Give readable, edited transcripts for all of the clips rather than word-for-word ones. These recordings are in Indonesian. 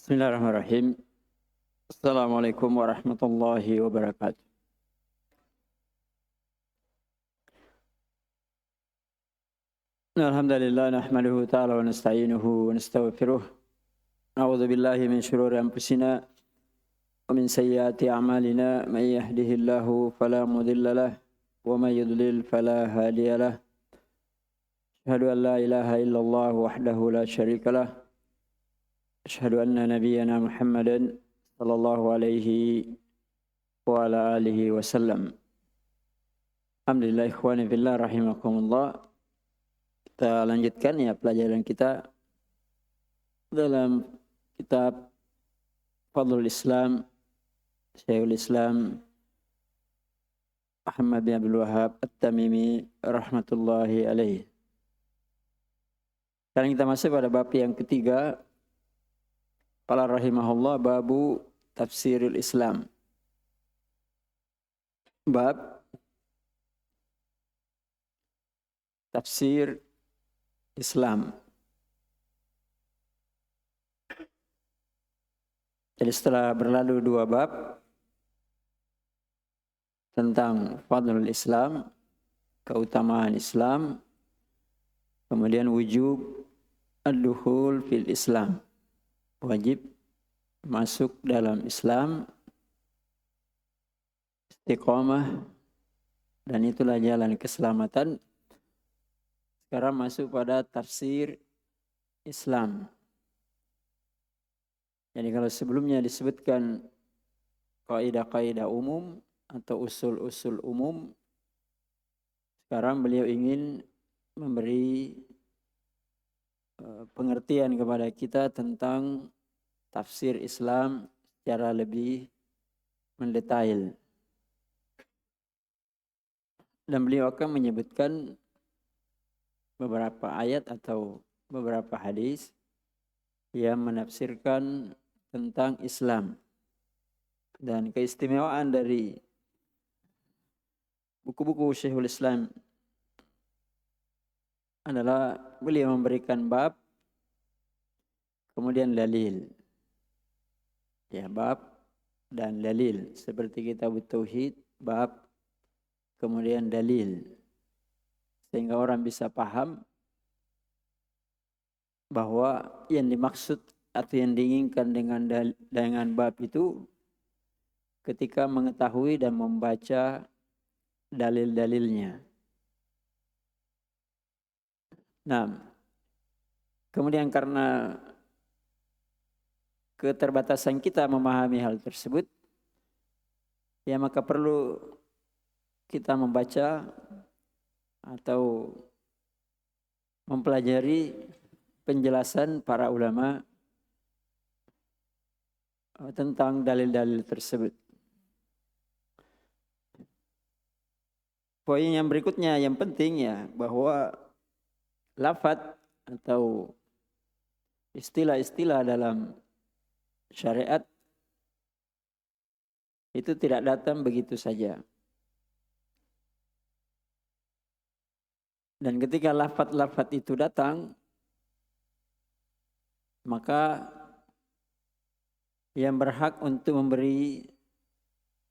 Bismillahirrahmanirrahim. Assalamualaikum warahmatullahi wabarakatuh. Alhamdulillah nahmaduhu ta'ala wa nasta'inuhu wa nastaghfiruh. A'udzu billahi min syururi anfusina wa min sayyiati a'malina. Man yahdihillahu fala mudilla lah wa man yudlil fala hadiya lah. Asyhadu an la ilaha illallah wahdahu la syarika lah. Asyhadu anna nabiyyana Muhammadan sallallahu alaihi wa ala alihi wasallam. Alhamdulillah ikhwani fillah rahimakumullah. Kita lanjutkan ya pelajaran kita dalam kitab Fadlul Islam Syekhul Islam Muhammad bin Abdul Wahhab At-Tamimi rahmatullahi alaihi. Sekarang kita masuk pada bab yang ketiga. Qala rahimahullah babu tafsiril Islam. Bab tafsir Islam. Jadi setelah berlalu dua bab tentang fadlul Islam, keutamaan Islam, kemudian wujub ad-dukhul fil Islam, wajib masuk dalam Islam, istiqomah, dan itulah jalan keselamatan. Sekarang masuk pada tafsir Islam. Jadi kalau sebelumnya disebutkan kaidah-kaidah umum atau usul-usul umum, sekarang beliau ingin memberi pengertian kepada kita tentang tafsir Islam secara lebih mendetail. Dan beliau akan menyebutkan beberapa ayat atau beberapa hadis yang menafsirkan tentang Islam. Dan keistimewaan dari buku-buku Syekhul Islam adalah beliau memberikan bab, kemudian dalil. Ya, bab dan dalil. Seperti kitab Tauhid, bab, kemudian dalil. Sehingga orang bisa paham bahwa yang dimaksud atau yang diinginkan dengan bab itu ketika mengetahui dan membaca dalil-dalilnya. Nah, kemudian karena keterbatasan kita memahami hal tersebut, ya maka perlu kita membaca atau mempelajari penjelasan para ulama tentang dalil-dalil tersebut. Poin yang berikutnya yang penting ya, bahwa lafaz atau istilah-istilah dalam syariat itu tidak datang begitu saja. Dan ketika lafaz-lafaz itu datang, maka yang berhak untuk memberi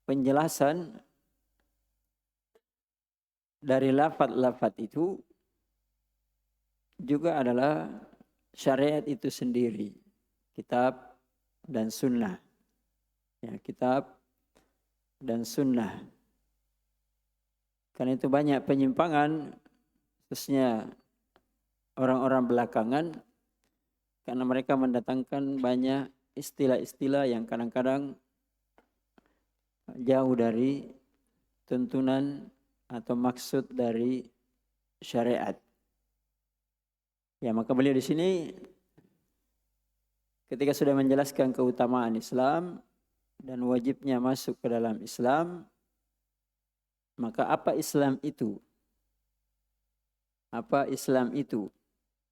penjelasan dari lafaz-lafaz itu juga adalah syariat itu sendiri, kitab dan sunnah. Ya, kitab dan sunnah. Karena itu banyak penyimpangan, khususnya orang-orang belakangan, karena mereka mendatangkan banyak istilah-istilah yang kadang-kadang jauh dari tuntunan atau maksud dari syariat. Ya, maka beliau di sini ketika sudah menjelaskan keutamaan Islam dan wajibnya masuk ke dalam Islam, maka apa Islam itu? Apa Islam itu?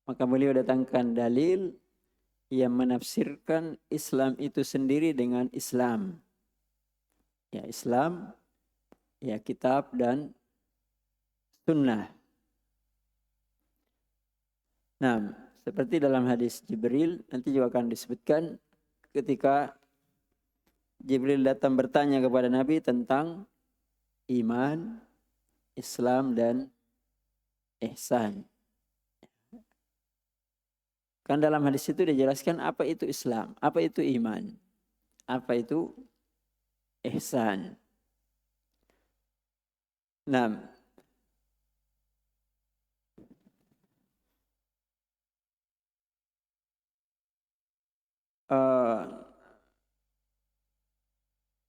Maka beliau datangkan dalil yang menafsirkan Islam itu sendiri dengan Islam. Ya, Islam, ya kitab dan sunnah. Nah, seperti dalam hadis Jibril, nanti juga akan disebutkan ketika Jibril datang bertanya kepada Nabi tentang iman, Islam, dan ihsan. Kan dalam hadis itu dijelaskan apa itu Islam, apa itu iman, apa itu ihsan. Nah,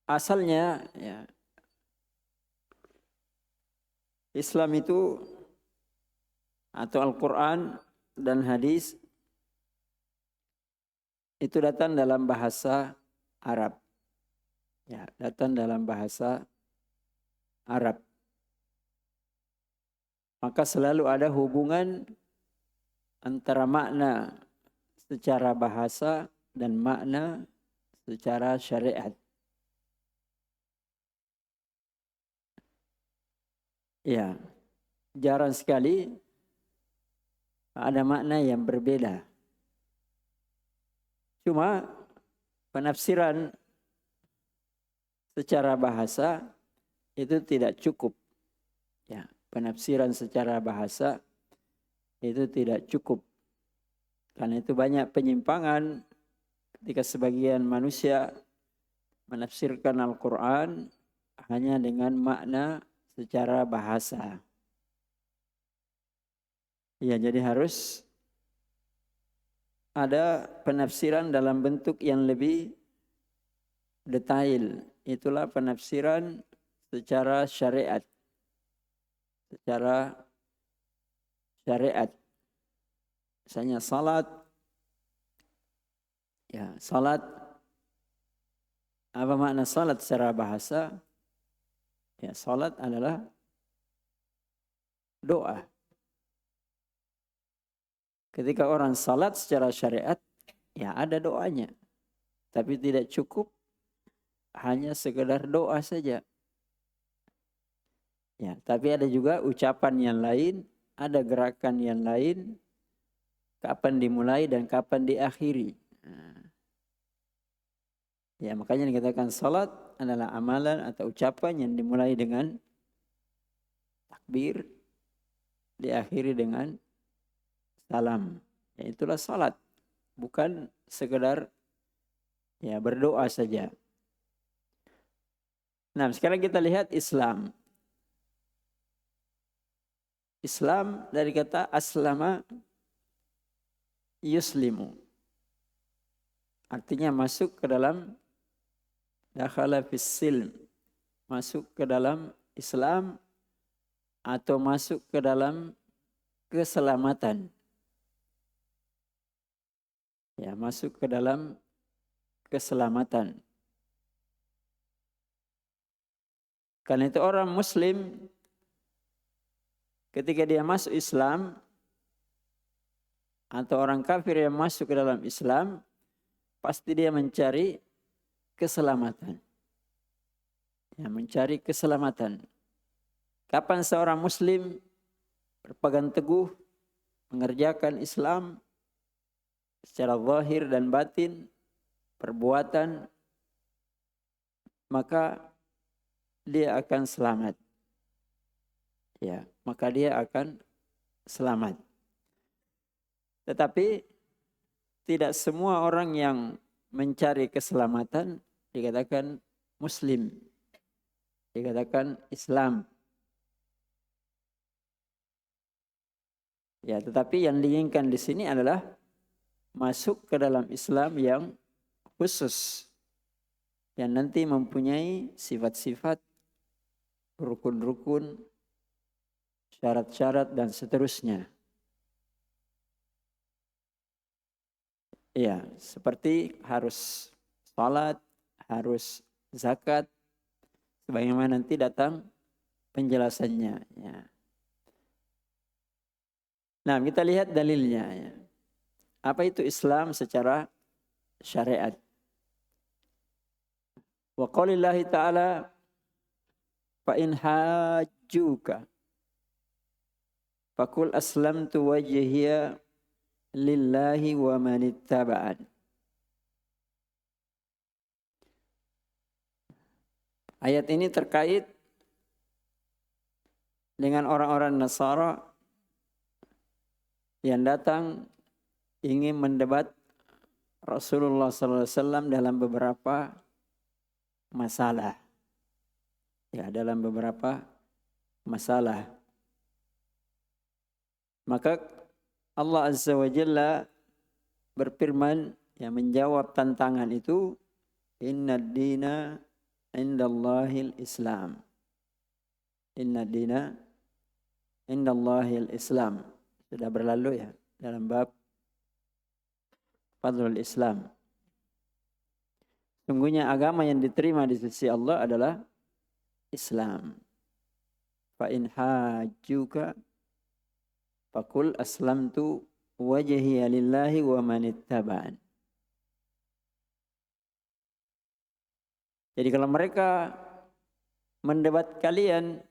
asalnya ya, Islam itu atau Al-Quran dan hadis itu datang dalam bahasa Arab. Ya, datang dalam bahasa Arab. Maka selalu ada hubungan antara makna secara bahasa dan makna secara syariat. Ya, jarang sekali ada makna yang berbeda. Cuma penafsiran secara bahasa itu tidak cukup. Ya, penafsiran secara bahasa itu tidak cukup. Karena itu banyak penyimpangan ketika sebagian manusia menafsirkan Al-Quran hanya dengan makna secara bahasa. Ya, jadi harus ada penafsiran dalam bentuk yang lebih detail. Itulah penafsiran secara syariat. Secara syariat. Misalnya salat. Ya, salat. Apa makna salat secara bahasa? Ya, salat adalah doa. Ketika orang salat secara syariat, ya ada doanya. Tapi tidak cukup hanya sekedar doa saja. Ya, tapi ada juga ucapan yang lain, ada gerakan yang lain, kapan dimulai dan kapan diakhiri. Ya, makanya dikatakan salat adalah amalan atau ucapan yang dimulai dengan takbir, diakhiri dengan salam. Ya, itulah salat. Bukan sekedar ya berdoa saja. Nah, sekarang kita lihat Islam. Islam dari kata aslama yuslimu. Artinya masuk ke dalam dakhala fis silm. Masuk ke dalam Islam atau masuk ke dalam keselamatan. Ya, masuk ke dalam keselamatan. Karena itu orang muslim ketika dia masuk Islam atau orang kafir yang masuk ke dalam Islam, pasti dia mencari keselamatan. Ya, mencari keselamatan. Kapan seorang muslim berpegang teguh mengerjakan Islam secara zahir dan batin, perbuatan, maka dia akan selamat. Ya, maka dia akan selamat. Tetapi tidak semua orang yang mencari keselamatan dikatakan muslim, dikatakan Islam. Ya, tetapi yang diinginkan di sini adalah masuk ke dalam Islam yang khusus, yang nanti mempunyai sifat-sifat, rukun-rukun, syarat-syarat dan seterusnya. Ya, seperti harus salat, harus zakat, sebagaimana nanti datang penjelasannya. Ya. Nah, kita lihat dalilnya. Ya. Apa itu Islam secara syariat? Wa qaulillahi ta'ala fa in hajjuka faqul aslamtu wajhiya lillahi wa manittaba'an. Ayat ini terkait dengan orang-orang Nasara yang datang ingin mendebat Rasulullah SAW dalam beberapa masalah. Ya, dalam beberapa masalah. Maka Allah Azza wa Jalla berfirman yang menjawab tantangan itu, Innad dina indallahil Islam. Innad dina indallahil Islam. Sudah berlalu ya dalam bab Fadlul Islam. Sungguhnya agama yang diterima di sisi Allah adalah Islam. Fa in hajjuka faqul aslamtu wajhiya lillahi wa manittaba'an. Jadi kalau mereka mendebat kalian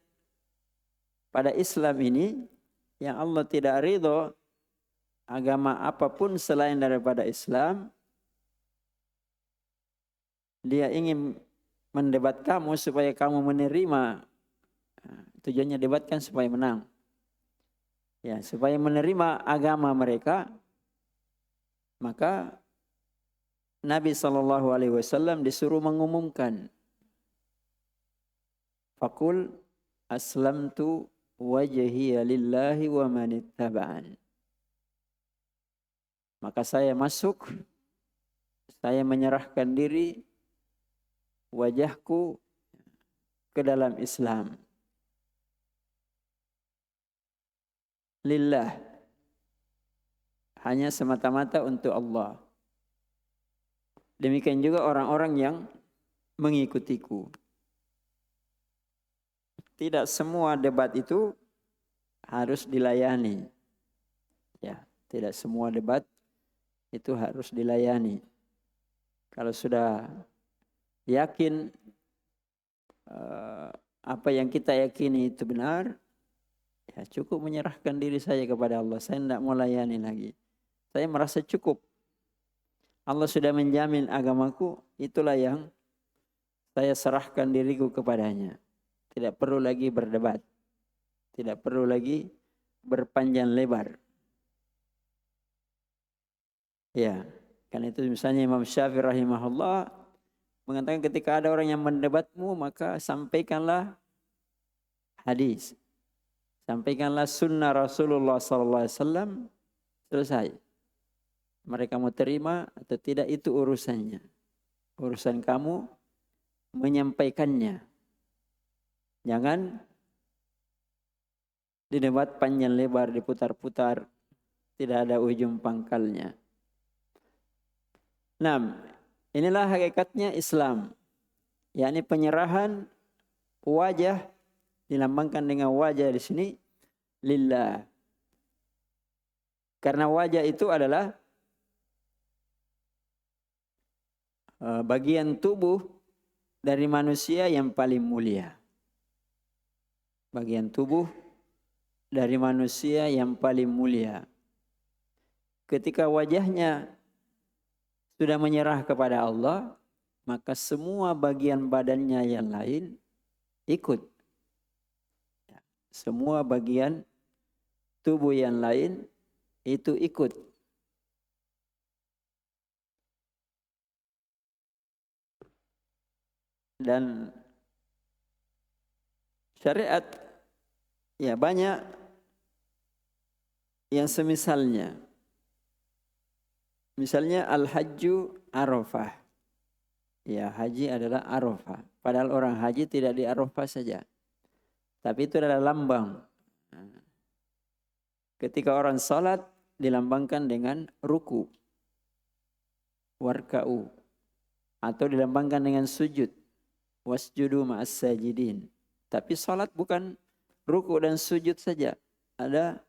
pada Islam ini yang Allah tidak ridho agama apapun selain daripada Islam, dia ingin mendebat kamu supaya kamu menerima. Tujuannya debatkan supaya menang. Ya, supaya menerima agama mereka, maka Nabi SAW disuruh mengumumkan, Faqul aslamtu wajhiya lillahi wa manittaba'an. Maka saya masuk, saya menyerahkan diri, wajahku ke dalam Islam. Lillah. Hanya semata-mata untuk Allah. Demikian juga orang-orang yang mengikutiku. Tidak semua debat itu harus dilayani. Ya, tidak semua debat itu harus dilayani. Kalau sudah yakin apa yang kita yakini itu benar, ya cukup menyerahkan diri saya kepada Allah. Saya tidak mau layani lagi. Saya merasa cukup. Allah sudah menjamin agamaku, itulah yang saya serahkan diriku kepadanya. Tidak perlu lagi berdebat. Tidak perlu lagi berpanjang lebar. Ya, karena itu misalnya Imam Syafi'i rahimahullah mengatakan ketika ada orang yang mendebatmu, maka sampaikanlah hadis. Sampaikanlah sunnah Rasulullah SAW, selesai. Mereka mau terima atau tidak itu urusannya. Urusan kamu menyampaikannya. Jangan didebat panjang lebar, diputar-putar, tidak ada ujung pangkalnya. Nah, inilah hakikatnya Islam. Yakni penyerahan wajah, dilambangkan dengan wajah di sini, lillah. Karena wajah itu adalah bagian tubuh dari manusia yang paling mulia. Bagian tubuh dari manusia yang paling mulia. Ketika wajahnya sudah menyerah kepada Allah, maka semua bagian badannya yang lain ikut. Semua bagian tubuh yang lain itu ikut. Dan syariat ya banyak yang semisalnya. Misalnya al-hajju Arafah. Ya, haji adalah Arafah. Padahal orang haji tidak di Arafah saja. Tapi itu adalah lambang. Ketika orang salat dilambangkan dengan ruku. Warka'u. Atau dilambangkan dengan sujud. Wasjudu ma'as sajidin. Tapi salat bukan ruku dan sujud saja. Ada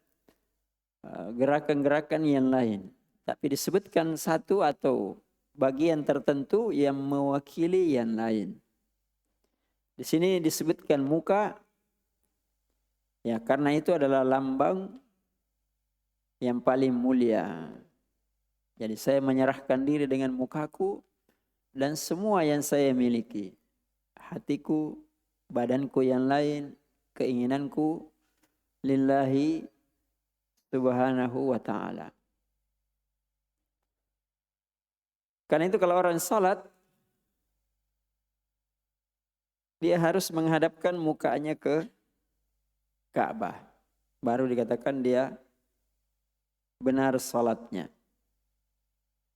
gerakan-gerakan yang lain. Tapi disebutkan satu atau bagian tertentu yang mewakili yang lain. Di sini disebutkan muka. Ya, karena itu adalah lambang yang paling mulia. Jadi saya menyerahkan diri dengan mukaku dan semua yang saya miliki. hatiku, badanku yang lain, keinginanku lillahi subhanahu wa ta'ala. Karena itu kalau orang salat, dia harus menghadapkan mukanya ke Ka'bah. Baru dikatakan dia benar salatnya.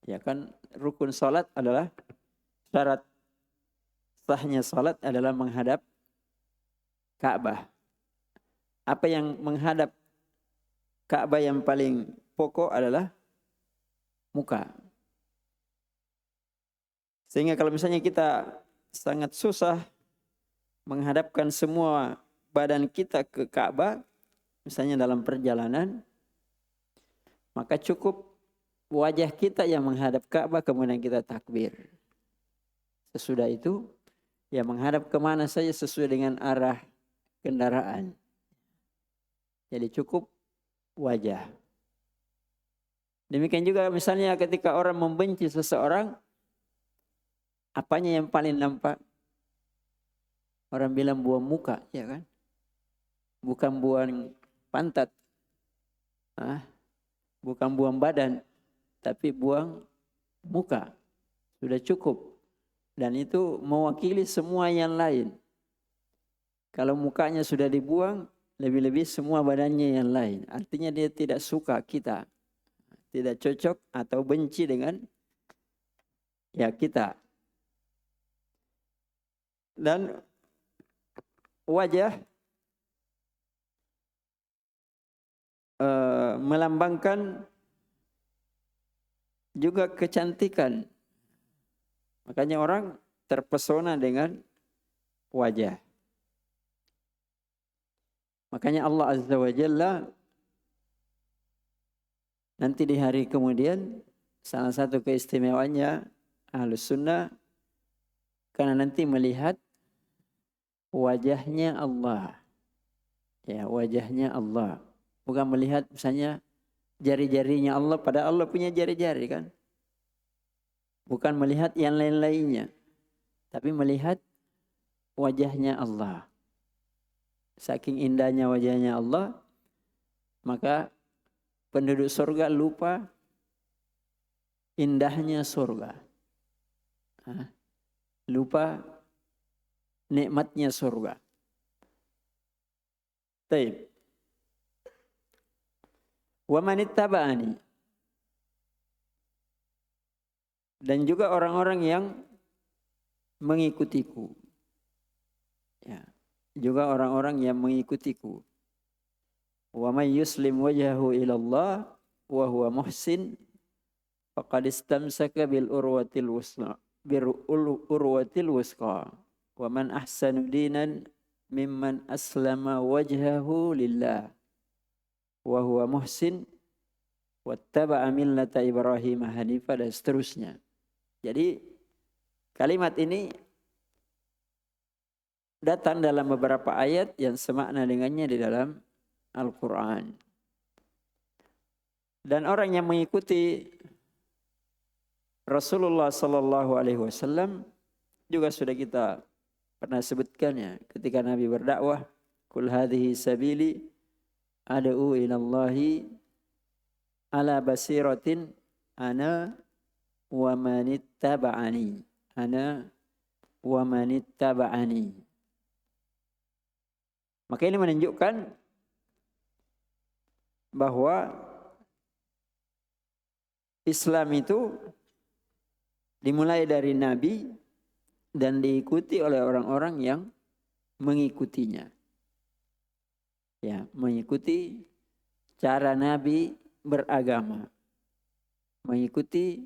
Ya kan, rukun salat adalah syarat sahnya salat adalah menghadap Ka'bah. Apa yang menghadap Ka'bah yang paling pokok adalah muka. Sehingga kalau misalnya kita sangat susah menghadapkan semua badan kita ke Ka'bah, misalnya dalam perjalanan, maka cukup wajah kita yang menghadap Ka'bah kemudian kita takbir. Sesudah itu, ya menghadap kemana saja sesuai dengan arah kendaraan. Jadi cukup wajah. Demikian juga misalnya ketika orang membenci seseorang, apanya yang paling nampak? Orang bilang buang muka, ya kan? Bukan buang pantat. Bukan buang badan, tapi buang muka. Sudah cukup. Dan itu mewakili semua yang lain. Kalau mukanya sudah dibuang, lebih-lebih semua badannya yang lain. Artinya dia tidak suka kita. Tidak cocok atau benci dengan ya kita. Dan wajah melambangkan juga kecantikan. Makanya orang terpesona dengan wajah. Makanya Allah Azza wa Jalla nanti di hari kemudian salah satu keistimewaannya Ahlus Sunnah karena nanti melihat wajahnya Allah. Ya, wajahnya Allah. Bukan melihat misalnya jari-jarinya Allah, padahal Allah punya jari-jari kan. Bukan melihat yang lain-lainnya. Tapi melihat wajahnya Allah. Saking indahnya wajahnya Allah, maka penduduk surga lupa indahnya surga. Lupa nikmatnya surga. Baik. Wa man ittaba'ani. Dan juga orang-orang yang mengikutiku. Ya, juga orang-orang yang mengikutiku. Wa may yuslim wajhahu ila Allah wa huwa muhsin faqad istamsaka bil urwatil wusqa. Wa man ahsanu dinan mimman aslama wajhahu lillah wa huwa muhsin wattaba'a millata Ibrahim hanifa dan seterusnya. Jadi kalimat ini datang dalam beberapa ayat yang semakna dengannya di dalam Al-Quran. Dan orang yang mengikuti Rasulullah Sallallahu Alaihi Wasallam juga sudah kita pernah sebutkannya ketika Nabi berdakwah, Kul hadhihi sabili ad'u ilallahi ala basiratin ana wa manittaba'ani. Ana wa manittaba'ani. Maka ini menunjukkan bahwa Islam itu dimulai dari Nabi dan diikuti oleh orang-orang yang mengikutinya. Ya, mengikuti cara Nabi beragama. Mengikuti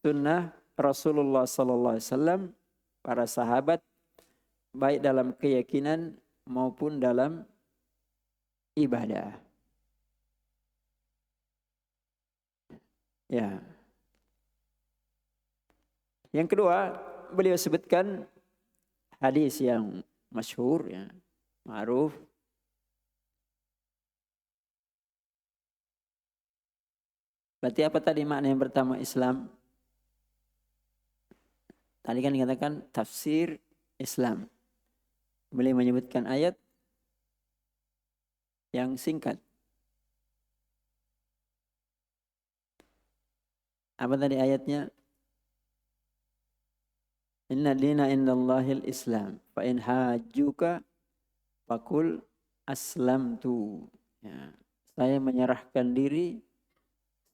sunnah Rasulullah sallallahu alaihi wasallam, para sahabat baik dalam keyakinan maupun dalam ibadah. Ya. Yang kedua, beliau sebutkan hadis yang masyhur ya, ma'ruf. Berarti apa tadi makna yang pertama Islam? Tadi kan dikatakan tafsir Islam. Beliau menyebutkan ayat yang singkat. Apa tadi ayatnya? Inna dina indallahil Islam. Fa in hajjuka faqul aslamtu. Ya, saya menyerahkan diri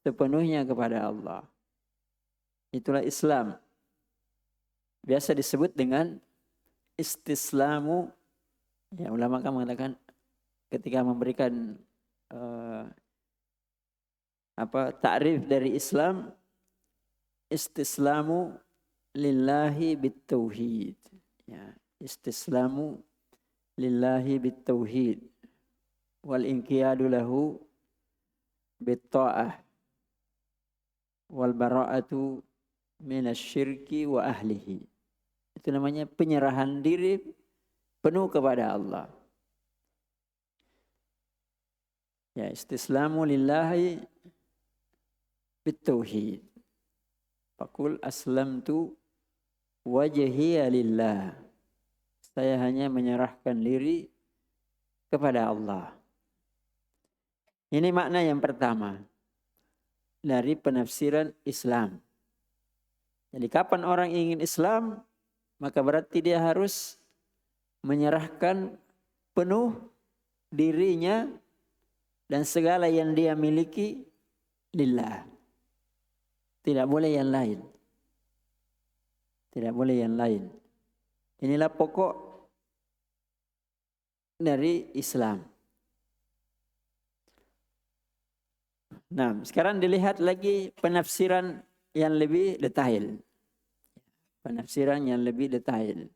sepenuhnya kepada Allah. Itulah Islam. Biasa disebut dengan istislamu. Ya, ulama kan mengatakan ketika memberikan takrif dari Islam, istislamu lillahi bitauhid. Ya, istislamu lillahi bitauhid wal inqiyadu lahu bitta'ah wal bara'atu minasyirki wa ahlihi. Itu namanya penyerahan diri penuh kepada Allah. Ya, istislamu lillahi bitauhid. Faqul aslamtu wajhiya lillah. Saya hanya menyerahkan diri kepada Allah. Ini makna yang pertama dari penafsiran Islam. Jadi kapan orang ingin Islam, maka berarti dia harus menyerahkan penuh dirinya dan segala yang dia miliki lillah. Tidak boleh yang lain. Tidak boleh yang lain. Inilah pokok dari Islam. Nah, sekarang dilihat lagi penafsiran yang lebih detail. Penafsiran yang lebih detail.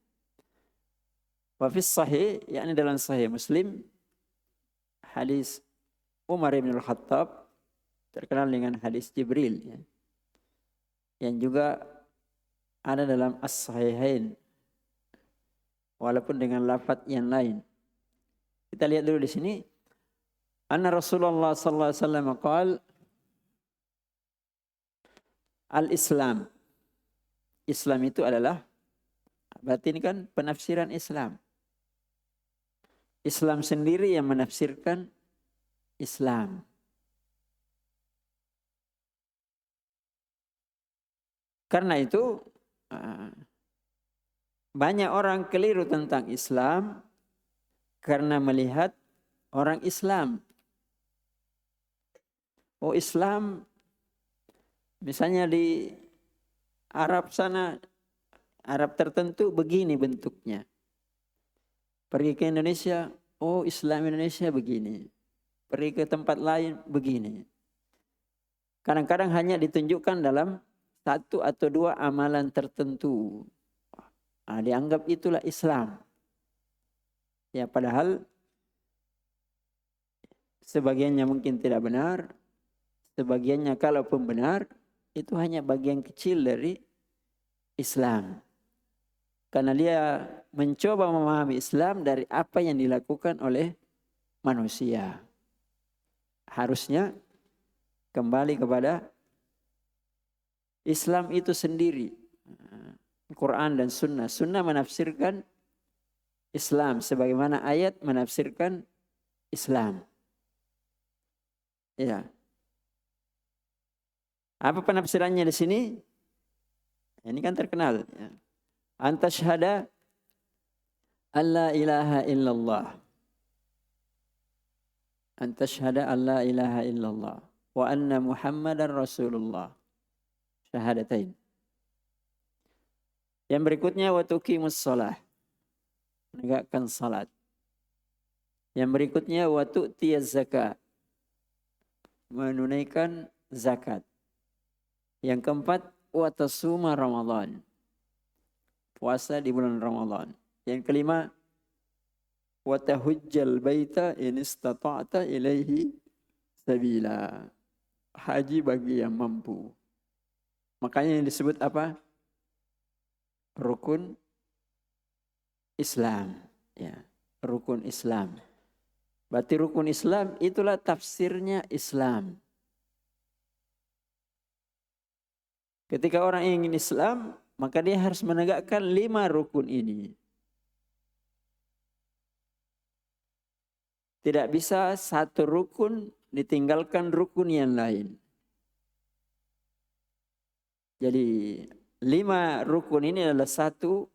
Wa fis sahih, yakni dalam sahih Muslim, hadis Umar bin Al-Khattab, terkenal dengan hadis Jibril, ya, yang juga ada dalam As-Sahihain, walaupun dengan lafaz yang lain. Kita lihat dulu di sini. Anna Rasulullah sallallahu alaihi wasallam qaal al-Islam. Islam itu adalah, berarti ini kan penafsiran Islam. Islam sendiri yang menafsirkan Islam. Karena itu banyak orang keliru tentang Islam karena melihat orang Islam. Oh, Islam misalnya di Arab sana, Arab tertentu begini bentuknya. Pergi ke Indonesia, oh Islam Indonesia begini. Pergi ke tempat lain begini. Kadang-kadang hanya ditunjukkan dalam satu atau dua amalan tertentu. Dianggap itulah Islam. Ya, padahal sebagiannya mungkin tidak benar. Sebagiannya kalaupun benar, itu hanya bagian kecil dari Islam. Karena dia mencoba memahami Islam dari apa yang dilakukan oleh manusia. Harusnya kembali kepada Islam itu sendiri. Quran dan Sunnah. Sunnah menafsirkan Islam sebagaimana ayat menafsirkan Islam. Ya. Apa penafsirannya di sini? Ini kan terkenal. Ya. Anta syahada alla ilaha illallah. Anta syahada alla ilaha illallah. Wa anna Muhammadar Rasulullah. Syahadatain. Yang berikutnya wa tuqimus shalah. Menegakkan salat. Yang berikutnya wa tu'tiyaz zakat. Menunaikan zakat. Yang keempat wa tasuma Ramadan. Puasa di bulan Ramadan. Yang kelima wa tahujjal baita in istata'ta ilaihi sabila. Haji bagi yang mampu. Makanya yang disebut apa? Rukun Islam. Ya, rukun Islam. Berarti rukun Islam itulah tafsirnya Islam. Ketika orang ingin Islam, maka dia harus menegakkan 5 rukun ini. Tidak bisa satu rukun ditinggalkan rukun yang lain. Jadi 5 rukun ini adalah satu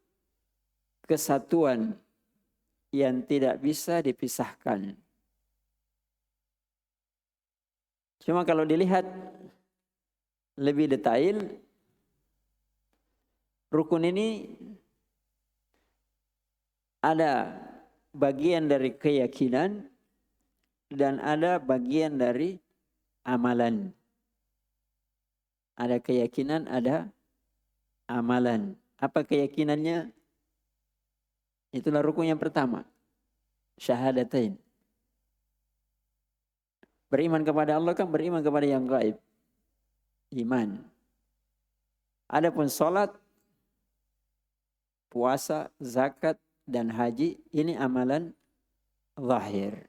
kesatuan yang tidak bisa dipisahkan. Cuma kalau dilihat lebih detail, rukun ini ada bagian dari keyakinan dan ada bagian dari amalan. Ada keyakinan, ada amalan. Apa keyakinannya? Itulah rukun yang pertama. Syahadatain. Beriman kepada Allah kan beriman kepada yang gaib. Iman. Adapun salat, puasa, zakat, dan haji, ini amalan zahir.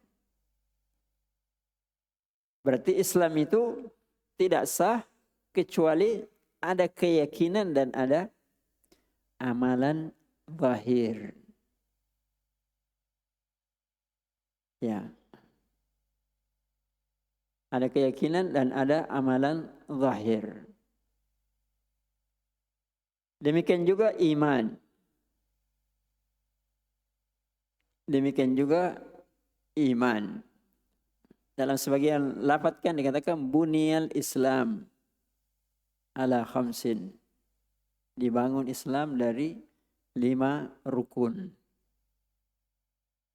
Berarti Islam itu tidak sah kecuali ada keyakinan dan ada amalan zahir. Ya. Ada keyakinan dan ada amalan zahir. Demikian juga iman. Demikian juga iman. Dalam sebagian lafaz kan dikatakan buniyal Islam ala khamsin. Dibangun Islam dari 5 rukun.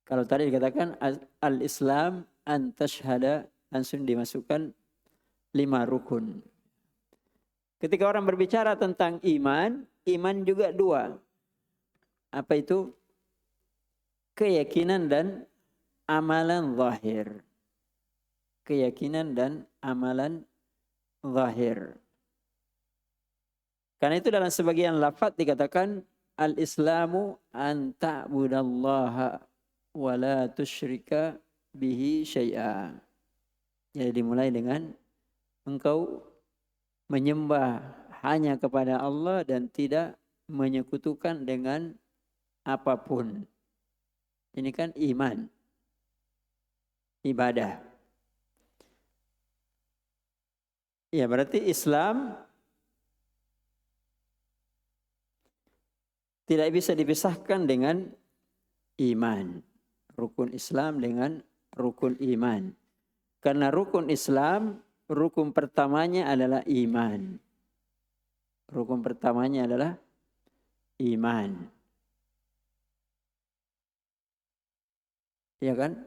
Kalau tadi dikatakan al-Islam an tashhada, langsung dimasukkan 5 rukun. Ketika orang berbicara tentang iman, iman juga 2. Apa itu? Keyakinan dan amalan zahir. Keyakinan dan amalan zahir. Karena itu dalam sebagian lafaz dikatakan al-Islamu an ta'budallaha wa la tusyrika bihi syai'a. Jadi dimulai dengan engkau menyembah hanya kepada Allah dan tidak menyekutukan dengan apapun. Ini kan iman. Ibadah. Ya, berarti Islam tidak bisa dipisahkan dengan iman. Rukun Islam dengan rukun iman. Karena rukun Islam, rukun pertamanya adalah iman. Rukun pertamanya adalah iman. Ya kan?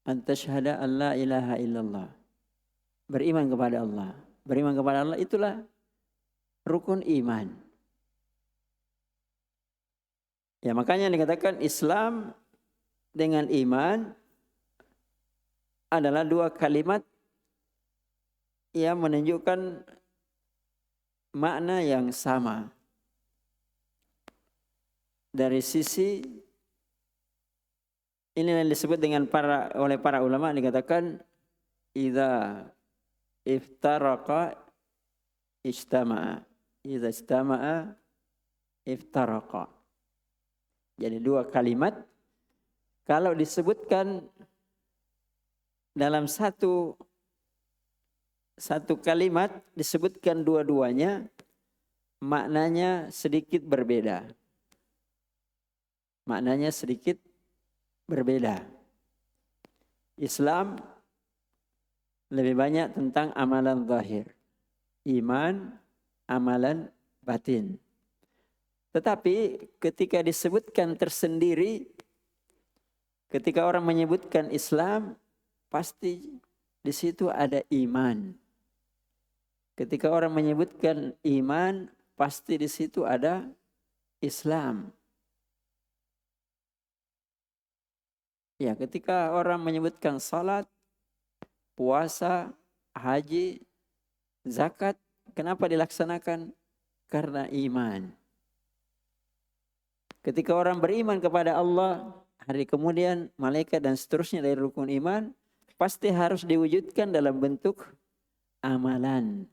Antasyhada an la ilaha illallah. Beriman kepada Allah. Beriman kepada Allah itulah rukun iman. Ya, makanya dikatakan Islam dengan iman adalah 2 kalimat yang menunjukkan makna yang sama. Dari sisi ini yang disebut dengan oleh para ulama dikatakan idza iftaraqa ijtama'a. Idza ijtama'a iftaraqa. Jadi 2 kalimat kalau disebutkan dalam satu kalimat disebutkan dua-duanya maknanya sedikit berbeda. Maknanya sedikit berbeda. Islam lebih banyak tentang amalan zahir. Iman, amalan batin. Tetapi ketika disebutkan tersendiri, ketika orang menyebutkan Islam, pasti di situ ada iman. Ketika orang menyebutkan iman, pasti di situ ada Islam. Ya, ketika orang menyebutkan salat, puasa, haji, zakat, kenapa dilaksanakan? Karena iman. Ketika orang beriman kepada Allah, hari kemudian malaikat dan seterusnya dari rukun iman, pasti harus diwujudkan dalam bentuk amalan.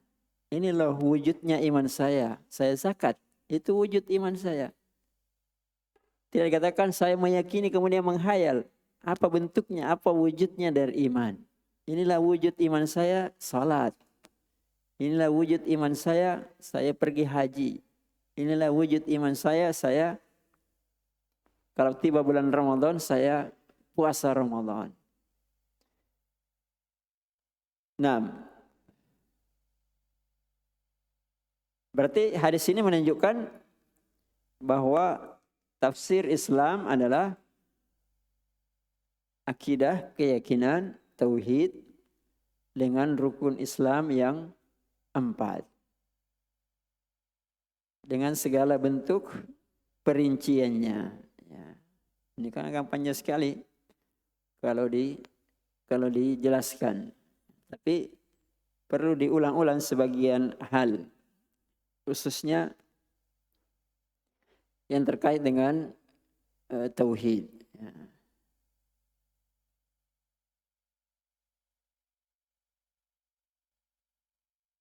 Inilah wujudnya iman saya. Saya zakat. Itu wujud iman saya. Tidak dikatakan saya meyakini kemudian menghayal. apa bentuknya, apa wujudnya dari iman. Inilah wujud iman saya, salat. Inilah wujud iman saya pergi haji. Inilah wujud iman saya kalau tiba bulan Ramadan, saya puasa Ramadan. Nah, berarti hadis ini menunjukkan bahwa tafsir Islam adalah akidah, keyakinan, tauhid dengan rukun Islam yang 4. Dengan segala bentuk perinciannya. Ya. Ini kan gampangnya sekali kalau dijelaskan. Tapi perlu diulang-ulang sebagian hal. Khususnya yang terkait dengan tauhid. Ya.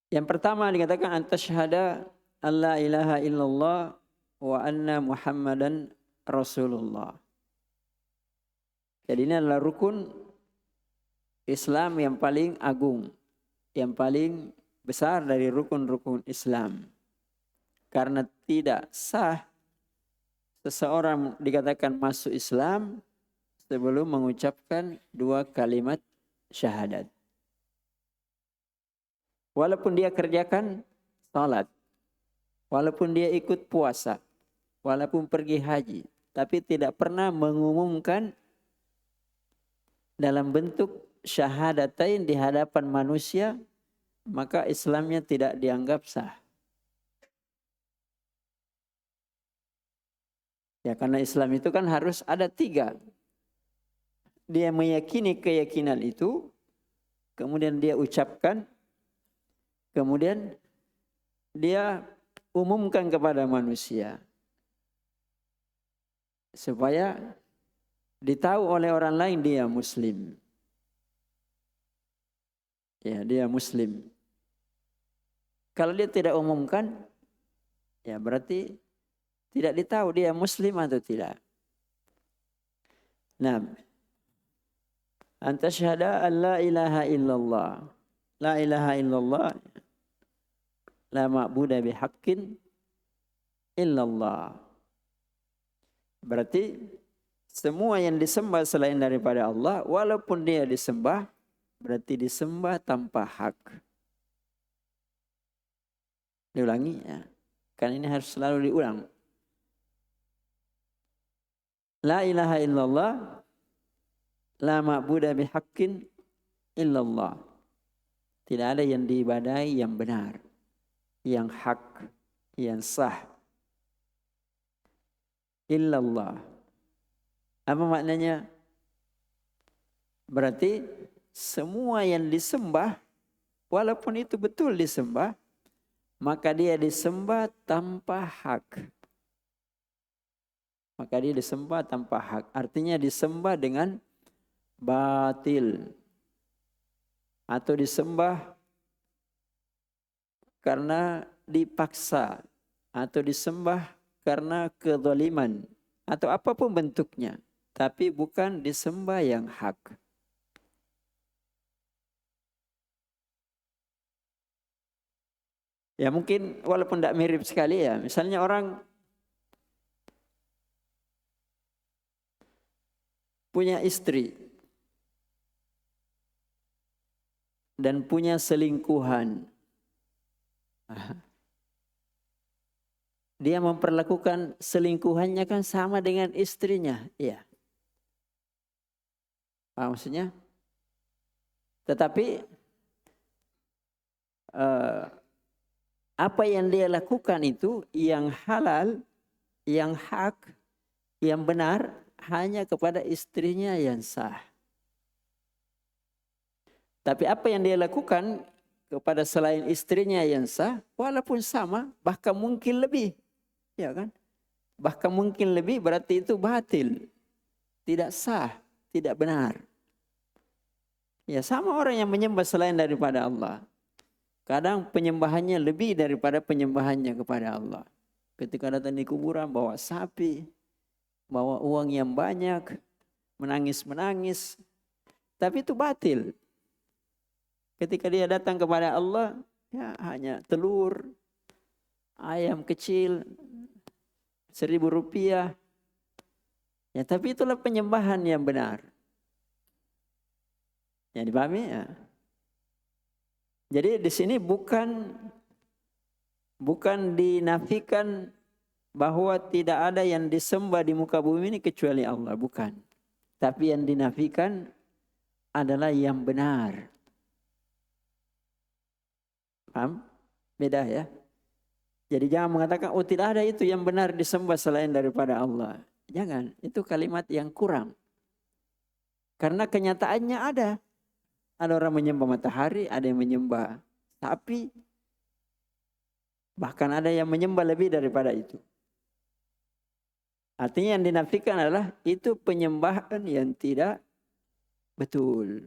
Yang pertama dikatakan antasyhada alla ilaha illallah wa anna Muhammadan Rasulullah. Jadi ini adalah rukun Islam yang paling agung, yang paling besar dari rukun-rukun Islam. Karena tidak sah seseorang dikatakan masuk Islam sebelum mengucapkan 2 kalimat syahadat. Walaupun dia kerjakan salat, walaupun dia ikut puasa, walaupun pergi haji, tapi tidak pernah mengumumkan dalam bentuk syahadatain di hadapan manusia, maka Islamnya tidak dianggap sah. Ya, karena Islam itu kan harus ada 3. Dia meyakini keyakinan itu, kemudian dia ucapkan, kemudian dia umumkan kepada manusia. Supaya ditahu oleh orang lain dia Muslim. Ya, dia Muslim. Kalau dia tidak umumkan, ya berarti tidak ditahu dia Muslim atau tidak. Nah, antasyhada an la ilaha illallah. La ilaha illallah. La ma'buda bihaqqin illallah. Berarti semua yang disembah selain daripada Allah, walaupun dia disembah, berarti disembah tanpa hak. Diulangi ya. Kan ini harus selalu diulang. La ilaha illallah, la ma'buda bihaqqin illallah. Tidak ada yang diibadahi yang benar, yang hak, yang sah. Illallah. Apa maknanya? Berarti semua yang disembah, walaupun itu betul disembah, maka dia disembah tanpa hak. Maka dia disembah tanpa hak. Artinya disembah dengan batil. Atau disembah karena dipaksa. Atau disembah karena kezaliman. Atau apapun bentuknya. Tapi bukan disembah yang hak. Ya mungkin walaupun tidak mirip sekali ya. Misalnya orang punya istri dan punya selingkuhan. Dia memperlakukan selingkuhannya kan sama dengan istrinya. Iya. Paham maksudnya? Tetapi apa yang dia lakukan itu yang halal, yang hak, yang benar hanya kepada istrinya yang sah. Tapi apa yang dia lakukan kepada selain istrinya yang sah, walaupun sama, bahkan mungkin lebih. Ya kan? Bahkan mungkin lebih berarti itu batil. Tidak sah, tidak benar. Ya sama orang yang menyembah selain daripada Allah. Kadang penyembahannya lebih daripada penyembahannya kepada Allah. Ketika datang di kuburan bawa sapi, bawa uang yang banyak, menangis-menangis. Tapi itu batil. Ketika dia datang kepada Allah, ya hanya telur, ayam kecil, 1.000 rupiah. Ya, tapi itulah penyembahan yang benar. Ya, dipahami ya? Jadi di sini bukan dinafikan bahwa tidak ada yang disembah di muka bumi ini kecuali Allah, bukan. Tapi yang dinafikan adalah yang benar. Paham? Beda ya. Jadi jangan mengatakan, oh tidak ada itu yang benar disembah selain daripada Allah. Jangan, itu kalimat yang kurang. Karena kenyataannya ada. Ada orang menyembah matahari, ada yang menyembah sapi. Bahkan ada yang menyembah lebih daripada itu. Artinya yang dinafikan adalah itu penyembahan yang tidak betul.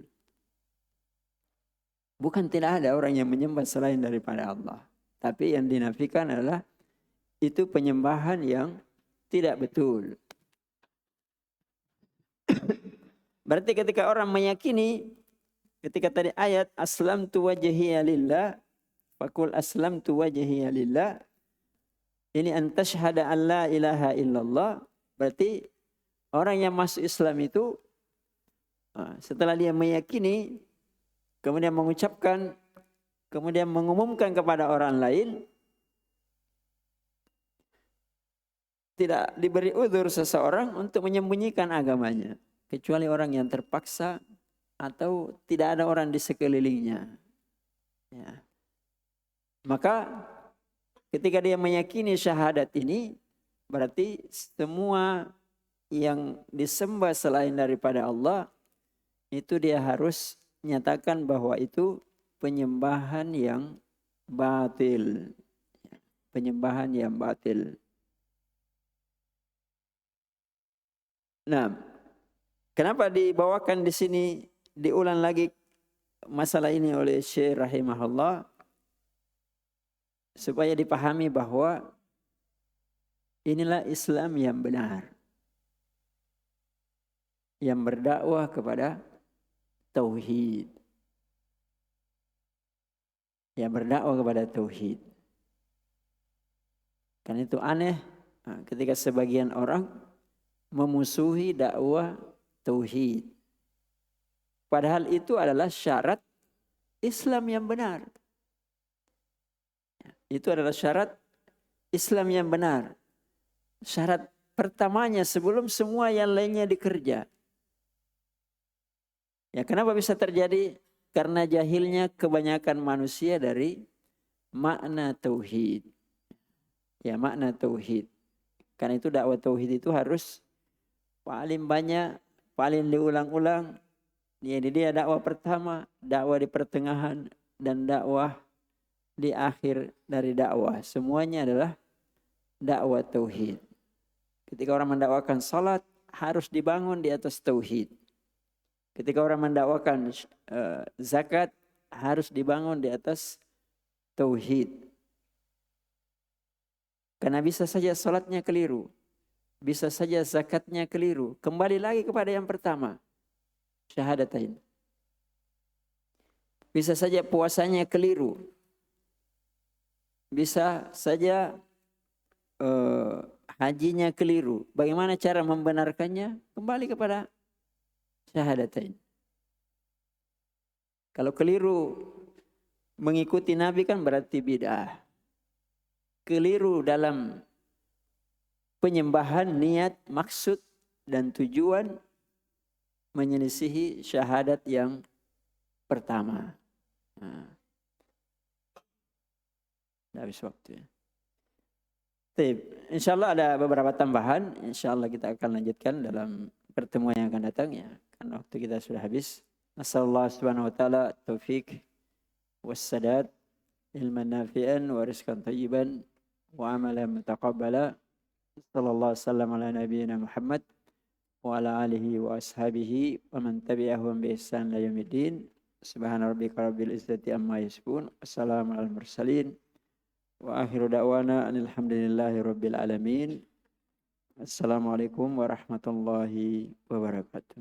Bukan tidak ada orang yang menyembah selain daripada Allah. Tapi yang dinafikan adalah itu penyembahan yang tidak betul. Berarti ketika orang meyakini, ketika tadi ayat aslamtu wajhiya lillah, faqul aslamtu wajhiya lillah, ini antashhada an la ilaha illallah, berarti orang yang masuk Islam itu setelah dia meyakini, kemudian mengucapkan, kemudian mengumumkan kepada orang lain, tidak diberi uzur seseorang untuk menyembunyikan agamanya. Kecuali orang yang terpaksa atau tidak ada orang di sekelilingnya. Ya. Maka ketika dia meyakini syahadat ini, berarti semua yang disembah selain daripada Allah, itu dia harus nyatakan bahwa itu penyembahan yang batil. Penyembahan yang batil. Nah, kenapa dibawakan di sini, diulang lagi masalah ini oleh Syekh rahimahullah? Supaya dipahami bahwa inilah Islam yang benar. Yang berdakwah kepada tauhid. Yang berdakwah kepada tauhid. Karena itu aneh ketika sebagian orang memusuhi dakwah tauhid. Padahal itu adalah syarat Islam yang benar. Itu adalah syarat Islam yang benar. Syarat pertamanya sebelum semua yang lainnya dikerja. Ya, kenapa bisa terjadi? Karena jahilnya kebanyakan manusia dari makna tauhid. Ya, makna tauhid. Karena itu dakwah tauhid itu harus paling banyak, paling diulang-ulang. Jadi dia dakwah pertama, dakwah di pertengahan, dan dakwah di akhir dari dakwah. Semuanya adalah dakwah tauhid. Ketika orang mendakwakan salat, harus dibangun di atas tauhid. Ketika orang mendakwakan zakat, harus dibangun di atas tauhid. Karena bisa saja salatnya keliru, bisa saja zakatnya keliru. Kembali lagi kepada yang pertama, syahadatain. Bisa saja puasanya keliru. Bisa saja hajinya keliru. Bagaimana cara membenarkannya? Kembali kepada syahadatain. Kalau keliru mengikuti Nabi kan berarti bid'ah. Keliru dalam penyembahan, niat, maksud, dan tujuan menyelisihi syahadat yang pertama. Nah. Habis waktu ya. InsyaAllah ada beberapa tambahan. InsyaAllah kita akan lanjutkan dalam pertemuan yang akan datang ya. Karena waktu kita sudah habis. Nasallallahu subhanahu wa ta'ala taufiq wassadad, ilman nafi'an wa rizqan tayyiban wa amalan mutaqabbala. Sallallahu sallam ala nabiyyina Muhammad wa ala alihi wa ashabihi wa man tabi'ahum bi ihsan ila yaumiddin. Subhana rabbika rabbil izzati amma yasifun. Wassalamu alal mursalin. Wa akhiru da'wana alhamdulillahi rabbil alamin. Assalamualaikum warahmatullahi wabarakatuh.